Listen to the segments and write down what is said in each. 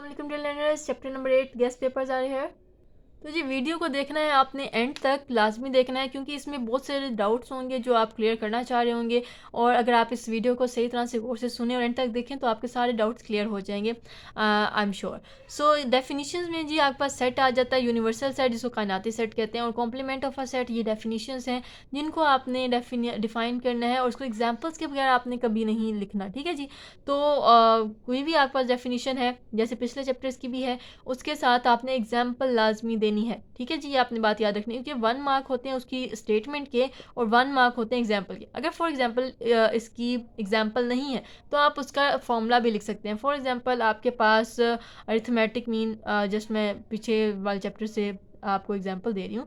अस्सलाम dear learners, chapter number 8 guest papers आ रहे हैं। तो जी वीडियो को देखना है आपने एंड तक, लाजमी देखना है क्योंकि इसमें बहुत सारे डाउट्स होंगे जो आप क्लियर करना चाह रहे होंगे। और अगर आप इस वीडियो को सही तरह से गौर से सुने और एंड तक देखें तो आपके सारे डाउट्स क्लियर हो जाएंगे, I am sure. So definitions में जी आपके पास सेट आ जाता है, यूनिवर्सल सेट जिसको कायनाती सेट कहते हैं, और कॉम्प्लीमेंट ऑफ अ सेट, ये डेफिनेशंस हैं जिनको आपने डिफाइन करना है और उसको एग्जाम्पल्स के बगैर आपने कभी नहीं लिखना, ठीक है जी। तो कोई भी आपके पास डेफिनेशन है जैसे पिछले चैप्टर्स की भी है, उसके साथ आपने एग्जाम्पल लाजमी देनी है, ठीक है जी। ये आपने बात याद रखनी है क्योंकि 1 मार्क होते हैं उसकी स्टेटमेंट के और 1 मार्क होते हैं एग्जाम्पल के। अगर फॉर एग्जाम्पल इसकी एग्जाम्पल नहीं है तो आप उसका फॉर्मूला भी लिख सकते हैं। फॉर एग्जाम्पल आपके पास अरिथमेटिक मीन, जस्ट मैं पीछे वाले चैप्टर से आपको एग्जांपल दे रही हूँ,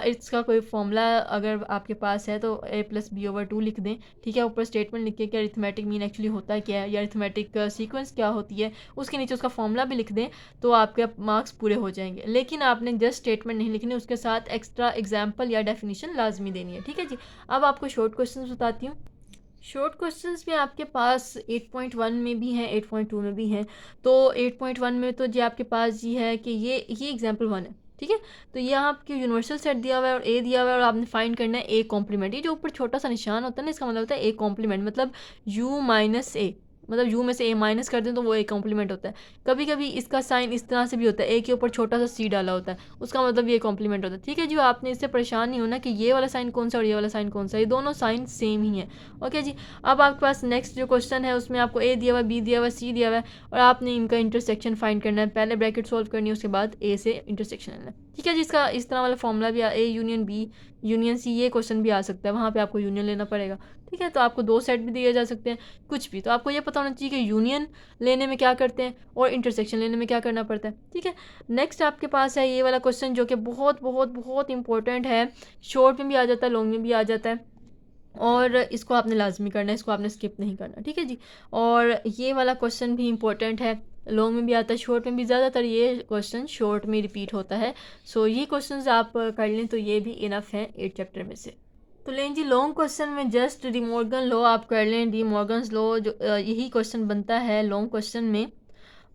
इसका कोई फॉर्मूला अगर आपके पास है तो a+b/2 लिख दें, ठीक है। ऊपर स्टेटमेंट लिख के कि अरिथमेटिक मीन एक्चुअली होता है क्या है या अरिथमेटिक सीक्वेंस क्या होती है, उसके नीचे उसका फॉर्मूला भी लिख दें तो आपके मार्क्स पूरे हो जाएंगे। लेकिन आपने जस्ट स्टेटमेंट नहीं लिखनी, उसके साथ एक्स्ट्रा एग्जाम्पल या डेफिनेशन लाजमी देनी है, ठीक है जी। अब आपको शॉर्ट क्वेश्चन बताती हूँ। शॉर्ट क्वेश्चंस में आपके पास 8.1 में भी हैं, 8.2 में भी हैं। तो 8.1 में तो जी आपके पास जी है कि ये एग्जाम्पल 1 है, ठीक है। तो ये आपके यूनिवर्सल सेट दिया हुआ है और ए दिया हुआ है और आपने फाइंड करना है ए कॉम्प्लीमेंट। ये जो ऊपर छोटा सा निशान होता है ना, इसका मतलब होता है ए कॉम्प्लीमेंट, मतलब u माइनस ए, मतलब u में से a माइनस कर दें तो वो ए कॉम्प्लीमेंट होता है। कभी कभी इसका साइन इस तरह से भी होता है, ए के ऊपर छोटा सा सी डाला होता है, उसका मतलब ये कॉम्प्लीमेंट होता है, ठीक है जी। आपने इससे परेशान नहीं होना कि ये वाला साइन कौन सा और ये वाला साइन कौन सा, ये दोनों साइन सेम ही है, ओके जी। अब आपके पास नेक्स्ट जो क्वेश्चन है उसमें आपको ए दिया हुआ है, बी दिया हुआ है, सी दिया हुआ है और आपने इनका इंटरसेक्शन फाइंड करना है। पहले ब्रैकेट सॉल्व करनी है, उसके बाद ए से इंटरसेक्शन लेना है, ठीक है जी। इसका इस तरह वाला फॉर्मूला भी A union B union C, ये क्वेश्चन भी आ सकता है, वहाँ पे आपको यूनियन लेना पड़ेगा, ठीक है। तो आपको 2 सेट भी दिए जा सकते हैं, कुछ भी। तो आपको ये पता होना चाहिए कि यूनियन लेने में क्या करते हैं और इंटरसेक्शन लेने में क्या करना पड़ता है, ठीक है। नेक्स्ट आपके पास है ये वाला क्वेश्चन जो कि बहुत बहुत बहुत इंपॉर्टेंट है, शॉर्ट में भी आ जाता है, लॉन्ग में भी आ जाता है, और इसको आपने लाजमी करना है, इसको आपने स्किप नहीं करना, ठीक है जी। और ये वाला क्वेश्चन भी इंपॉर्टेंट है, लॉन्ग में भी आता है, शॉर्ट में भी। ज़्यादातर ये क्वेश्चन शॉर्ट में रिपीट होता है। सो ये क्वेश्चंस आप कर लें तो ये भी इनफ है 8 चैप्टर में से। तो लें जी, लॉन्ग क्वेश्चन में जस्ट डी मॉर्गन लॉ आप कर लें, डी मॉर्गन्स लॉ जो यही क्वेश्चन बनता है लॉन्ग क्वेश्चन में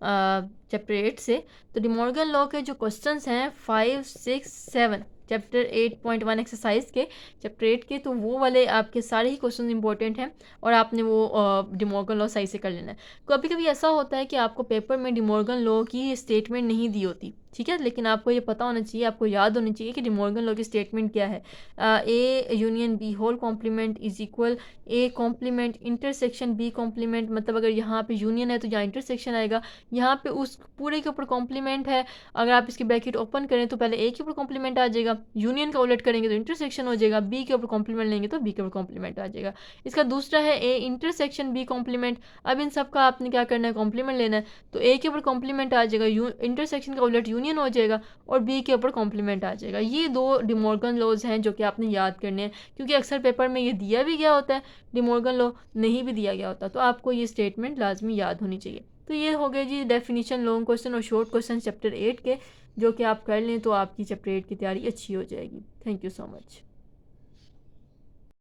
चैप्टर 8 से। तो डी मॉर्गन लॉ के जो क्वेश्चंस हैं 5, 6, 7 चैप्टर 8.1 एक्सरसाइज के, चैप्टर 8 के, तो वो वाले आपके सारे ही क्वेश्चन इंपॉर्टेंट हैं और आपने वो डी मॉर्गन लॉ सही से कर लेना है। कभी कभी ऐसा होता है कि आपको पेपर में डी मॉर्गन लॉ की स्टेटमेंट नहीं दी होती, ठीक है, लेकिन आपको ये पता होना चाहिए, आपको याद होनी चाहिए कि डी मॉर्गन लॉ की स्टेटमेंट क्या है। A union B whole complement is equal A complement intersection B complement, मतलब अगर यहाँ पे यूनियन है तो यहाँ इंटरसेक्शन आएगा, यहाँ पे उस पूरे के ऊपर कॉम्प्लीमेंट है। अगर आप इसकी ब्रैकेट ओपन करें तो पहले ए के ऊपर कॉम्प्लीमेंट आ जाएगा, यूनियन का उलट करेंगे तो इंटरसेक्शन हो जाएगा, बी के ऊपर कॉम्प्लीमेंट लेंगे तो बी के ऊपर कॉम्प्लीमेंट आ जाएगा। इसका दूसरा है ए इंटरसेक्शन बी कॉम्प्लीमेंट। अब इन सब का आपने क्या करना है, कॉम्प्लीमेंट लेना है, तो ए के ऊपर कॉम्प्लीमेंट आ जाएगा, इंटरसेक्शन का उलट यूनियन हो जाएगा और बी के ऊपर कॉम्प्लीमेंट आ जाएगा। ये 2 डी मॉर्गन लॉज हैं जो कि आपने याद करने हैं, क्योंकि अक्सर पेपर में ये दिया भी गया होता है, डी मॉर्गन लॉ नहीं भी दिया गया होता, तो आपको ये स्टेटमेंट लाजमी याद होनी चाहिए। तो ये हो गए जी डेफिनेशन, लॉन्ग क्वेश्चन और शॉर्ट क्वेश्चन चैप्टर 8 के, जो कि आप कर लें तो आपकी चैप्टर 8 की तैयारी अच्छी हो जाएगी। Thank you so much.